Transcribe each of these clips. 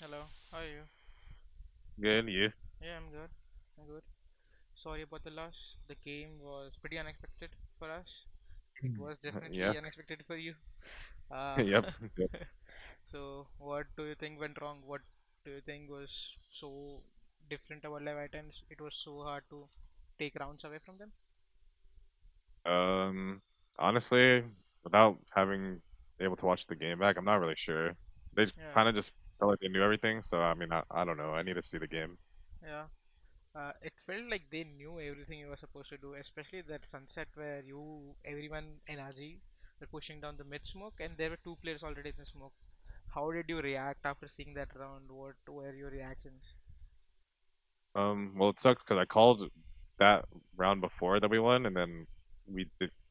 Hello, how are you? Good, you? Yeah, I'm good. I'm good. Sorry about the loss. The game was pretty unexpected for us. It was definitely Yes. unexpected for you. Uh, Yep. Yep. so, what do you think went wrong? What do you think was so different about Leviathan? It was so hard to take rounds away from them. Um, Honestly, without having able to watch the game back, I'm not really sure. They Yeah, kind of just felt like they knew everything, so I mean, I don't know. I need to see the game. yeah. It felt like they knew everything you were supposed to do, especially that sunset where everyone, NRG, were pushing down the mid smoke, and there were two players already in the smoke. How did you react after seeing that round? What were your reactions? Well, it sucks because I called that round before that we won, and then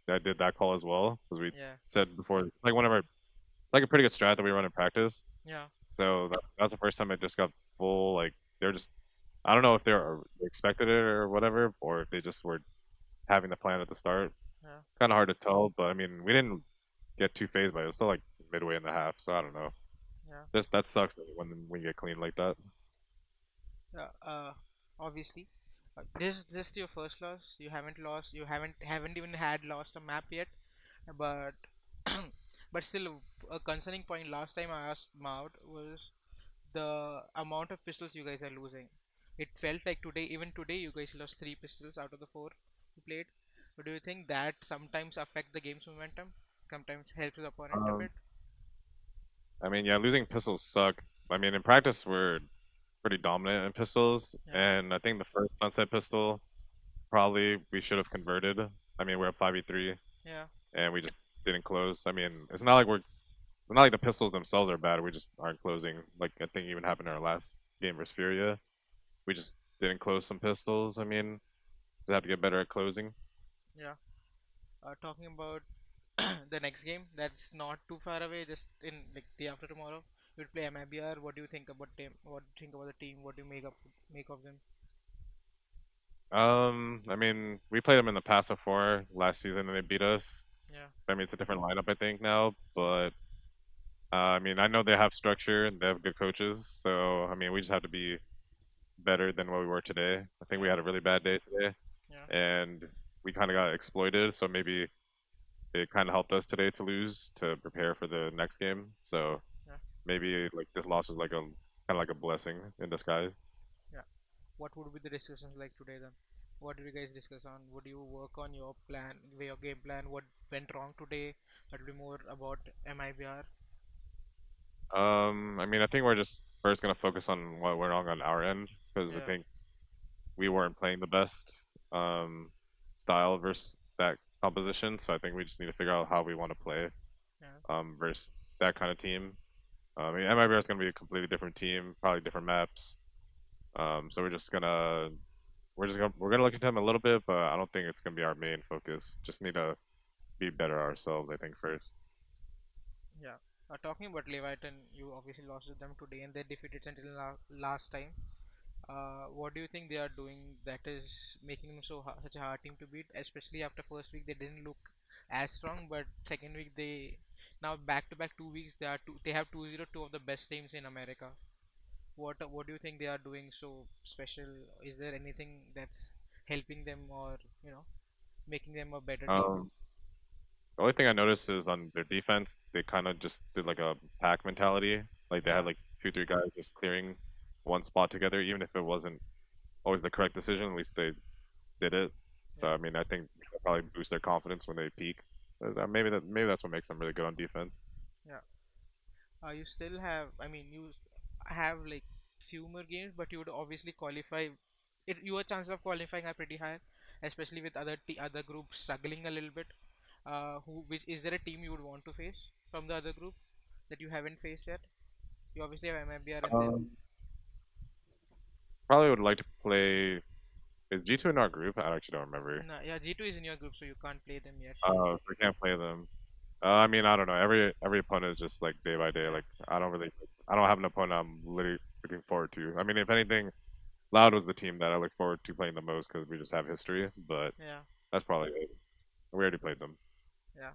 I did that call as well because we Yeah, said before, like whenever it's like a pretty good strat that we run in practice. yeah, So that was the first time I just got full like they're just I don't know if they're expected it or whatever, or if they just were having the plan at the start. yeah, Kind of hard to tell, but I mean, we didn't get too phased by it. It was still like midway in the half, so I don't know. yeah. Just that sucks when you get clean like that. Yeah, obviously, this is your first loss. You haven't lost. You haven't even had lost a map yet. But but still, a concerning point. Last time I asked Maud was the amount of pistols you guys are losing. It felt like even today, you guys lost three pistols out of the four you played. But do you think that sometimes affect the game's momentum? Sometimes helps the opponent a Um, bit. I mean, yeah, losing pistols suck. I mean, in practice we're pretty dominant in pistols, Yeah, and I think the first sunset pistol probably we should have converted. I mean, we're up 5v3, yeah, and we just didn't close. I mean, it's not like the pistols themselves are bad. We just aren't closing. Like I think even happened in our last game versus Furia. We just didn't close some pistols. I mean, just have to get better at closing. yeah. Talking about the next game, that's not too far away. Just in like day after tomorrow, we'll play MIBR. What do you think about team? What do you think about the team? What do you make of them? I mean, we played them in the past before last season and they beat us. Yeah, I mean, it's a different lineup, I think now, but I mean, I know they have structure and they have good coaches, so I mean, we just have to be better than what we were today. I think we yeah, had a really bad day today, yeah, and we kind of got exploited, so maybe it kind of helped us today to lose to prepare for the next game. So yeah, maybe like this loss was like a kind of like a blessing in disguise. yeah. What would be the discussions like today then? What did you guys discuss on? Would you work on your plan, your game plan? What went wrong today? That would be more about MIBR. I mean, I think we're just first gonna focus on what went wrong on our end because I Yeah, think we weren't playing the best style versus that composition. So I think we just need to figure out how we want to play yeah, versus that kind of team. I mean, MIBR is going to be a completely different team, probably different maps. So we're gonna look at them a little bit, but I don't think it's gonna be our main focus. Just need to be better ourselves, I think first. yeah. Talking about Leviathan, you obviously lost to them today, and they defeated until last time. What do you think they are doing that is making them such a hard team to beat? Especially after first week they didn't look as strong, but second week they now back to back 2 weeks they have 2-0 two of the best teams in America. What do you think they are doing so special? Is there anything that's helping them or making them a better team? Um, the only thing I noticed is on their defense, they kind of just did like a pack mentality. Like they had Yeah, like two, three guys just clearing one spot together, even if it wasn't always the correct decision. At least they did it. So yeah, I mean, I think it'll probably boost their confidence when they peak. Maybe that's what makes them really good on defense. yeah. You still have, I mean, have like few more games, but you would obviously qualify. Your chances of qualifying are pretty high, especially with other groups struggling a little bit. Which is there a team you would want to face from the other group that you haven't faced yet? You obviously have MIBR and then Um, Probably would like to play. Is G2 in our group? I actually don't remember. no, yeah, G2 is in your group, so you can't play them yet. We can't play them. I mean, I don't know. Every opponent is just like day by day. Yeah, Like I don't have an opponent I'm literally looking forward to. I mean, if anything, Loud was the team that I look forward to playing the most because we just have history. But yeah, that's probably it. We already played them. yeah.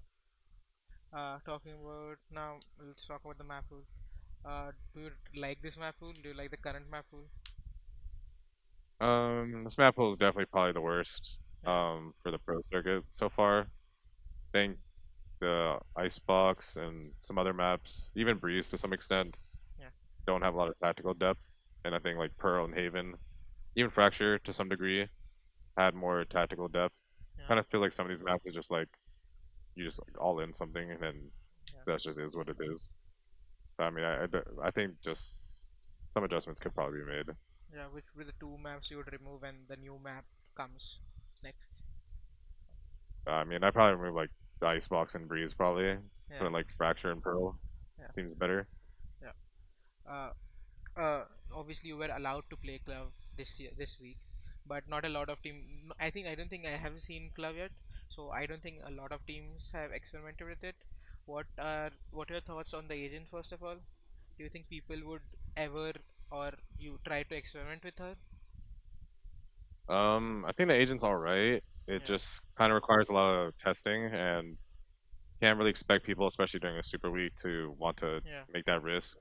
Talking about now, let's talk about the map rule. Do you like this map pool? Do you like the current map pool? This map pool is definitely probably the worst Yeah, for the pro circuit so far. I think the Icebox and some other maps, even Breeze to some extent, yeah, don't have a lot of tactical depth. And I think like Pearl and Haven, even Fracture to some degree, had more tactical depth. yeah, Kind of feel like some of these maps is just like you just like all in something and then yeah, that's just is what it is. So I mean, I think just some adjustments could probably be made. yeah. Which were the two maps you would remove when the new map comes next? I mean, I probably remove like the Icebox and Breeze probably. Put Yeah, in like Fracture and Pearl yeah, seems better. yeah. Uh, uh, Obviously you were allowed to play club this week, but not a lot of team. I don't think I have seen club yet, so I don't think a lot of teams have experimented with it. What are your thoughts on the agent first of all? Do you think people would ever or you try to experiment with her? I think the agent's all right. It Yeah, just kind of requires a lot of testing and can't really expect people, especially during a super week, to want to yeah, make that risk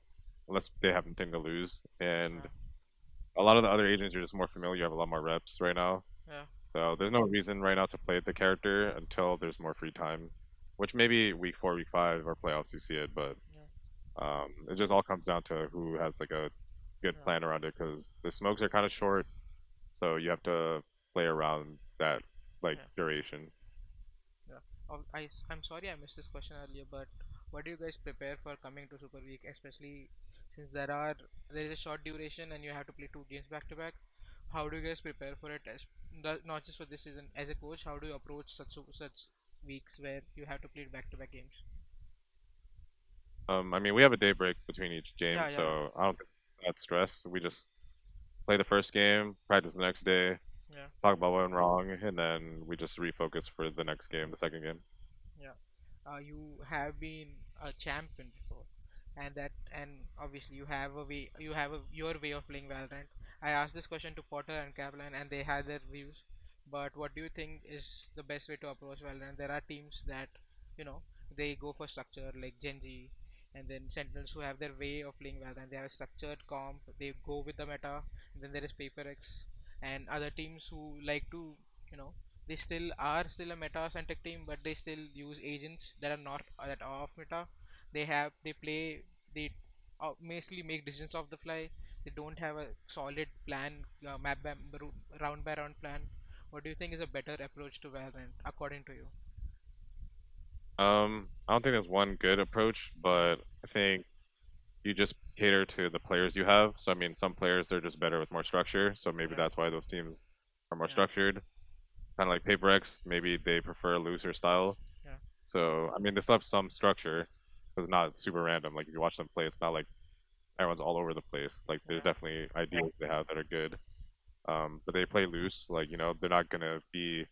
unless they have nothing to lose. And yeah, a lot of the other agents you're just more familiar, you have a lot more reps right now. yeah, So there's no reason right now to play the character until there's more free time, which maybe week 4, week 5 or playoffs you see it, but yeah, it just all comes down to who has like a good yeah, plan around it because the smokes are kind of short, so you have to play around that like yeah. duration. Yeah. I'm sorry I missed this question earlier, but what do you guys prepare for coming to Super Week, especially since there is a short duration and you have to play two games back to back? How do you guys prepare for it as not just for this season as a coach? How do you approach such weeks where you have to play back to back games? I mean, we have a day break between each game, Yeah, yeah, so I don't think that's stress. We just play the first game, practice the next day, yeah. talk about what went wrong, and then we just refocus for the next game, the second game. Yeah, you have been a champion before, and obviously you have your way of playing Valorant. I asked this question to Potter and Kaplan, and they had their views. But what do you think is the best way to approach Valorant? There are teams that you know they go for structure like Genji, and then Sentinels who have their way of playing Valorant. They have a structured comp. They go with the meta. And then there is PaperX, and other teams who like to you know they still a meta centric team, but they still use agents that are not that are off meta. They mostly make decisions off the fly. They don't have a solid plan, round by round plan. What do you think is a better approach to Valorant according to you? I don't think there's one good approach, Yeah, but I think you just cater to the players you have. So I mean, some players they're just better with more structure, so maybe yeah, that's why those teams are more yeah, structured. Kind of like PaperX, maybe they prefer a looser style. yeah, So I mean, they still have some structure, but it's not super random. Like if you watch them play, it's not like everyone's all over the place. Like there's yeah, definitely ideas they have that are good. But they play loose. Like they're not gonna be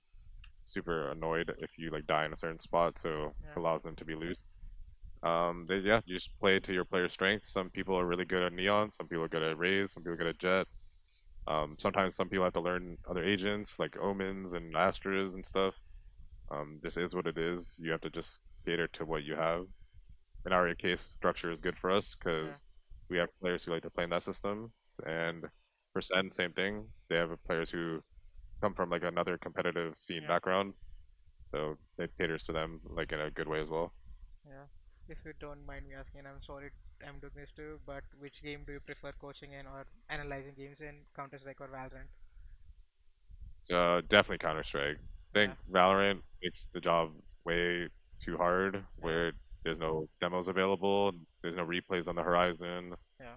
super annoyed if you like die in a certain spot. So yeah, it allows them to be loose. Yeah, you just play to your player's strengths. Some people are really good at Neon. Some people are good at Raze. Some people are good at Jet. Sometimes some people have to learn other agents like Omens and Astras and stuff. This is what it is. You have to just cater to what you have. In our case, structure is good for us yeah, because we have players who like to play in that system. And for Sen, same thing. They have players who come from like another competitive scene yeah, background, so it caters to them like in a good way as well. yeah. If you don't mind me asking, I'm sorry I'm doing this too, but which game do you prefer coaching in or analyzing games in, Counter-Strike or Valorant? Definitely Counter Strike. I Yeah, think Valorant makes the job way too hard, yeah, where there's no demos available, there's no replays on the horizon. yeah,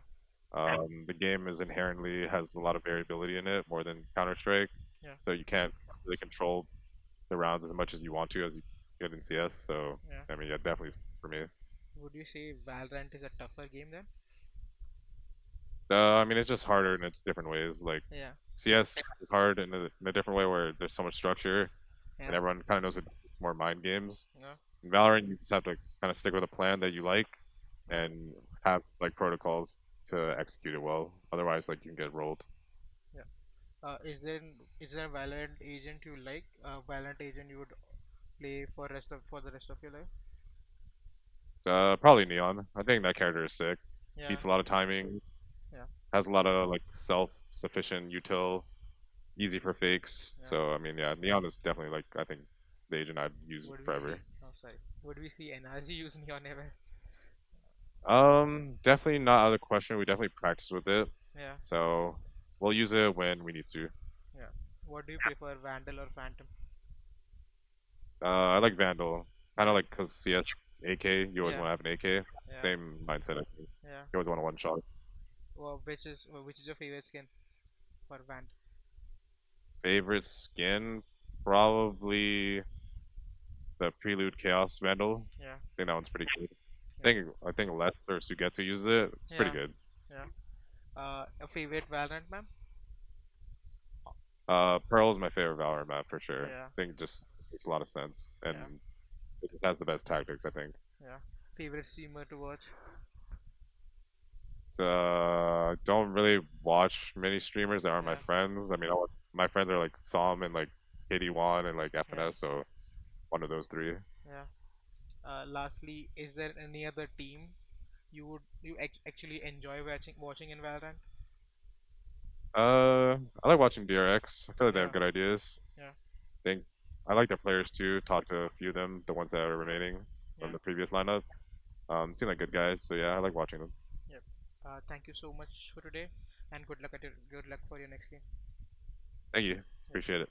The game is inherently has a lot of variability in it, more than Counter Strike, yeah, so you can't really control the rounds as much as you want to as you could in CS. So yeah. I mean, yeah, definitely for me. Would you say Valorant is a tougher game then? I mean, it's just harder in its different ways. Like Yeah, CS is hard in a different way where there's so much structure and yeah, everyone kind of knows it's more mind games. yeah, In Valorant, you just have to kind of stick with a plan that you like yeah, and have like protocols to execute it well. Otherwise, like you can get rolled. yeah. Is there a Valorant agent you like? A Valorant agent you would play for the rest of your life? Probably Neon. I think that character is sick. Yeah, beats a lot of timing, yeah, has a lot of like self-sufficient util, easy for fakes. yeah. So I mean, yeah, Neon is definitely like I think the agent I'd use Would we forever. see? Oh, sorry. Would we see NRG use Neon ever? Definitely not out of the question. We definitely practice with it, Yeah, so we'll use it when we need to. yeah. What do you prefer, Vandal or Phantom? I like Vandal, kind of Yeah, like because CS AK, you always yeah, want to have an AK. yeah, Same mindset. I think. yeah. You always want a one shot. Well, which is your favorite skin for Vand? Favorite skin, probably the Prelude Chaos Vandal. Yeah, I think that one's pretty good. yeah, I think Leth or Sugetsu uses it. It's pretty yeah, good. yeah. A favorite Valorant map? Pearl is my favorite Valorant map for sure. Yeah, I think it just makes a lot of sense and yeah, it just has the best tactics. I think. yeah. Favorite streamer to watch? So don't really watch many streamers that aren't my Yeah, friends. I mean, my friends are like Som and like KD1 and like yeah, FNS, so one of those three. yeah. Lastly, is there any other team you actually enjoy watching in Valorant? I like watching BRX. I feel like they have Yeah, good ideas. yeah, I think I like their players too. Talked to a few of them, the ones that are remaining from yeah, the previous lineup. Seem like good guys, so yeah, I like watching them. yep. Thank you so much for today, and good luck for your next game. Thank you, Yep. appreciate it.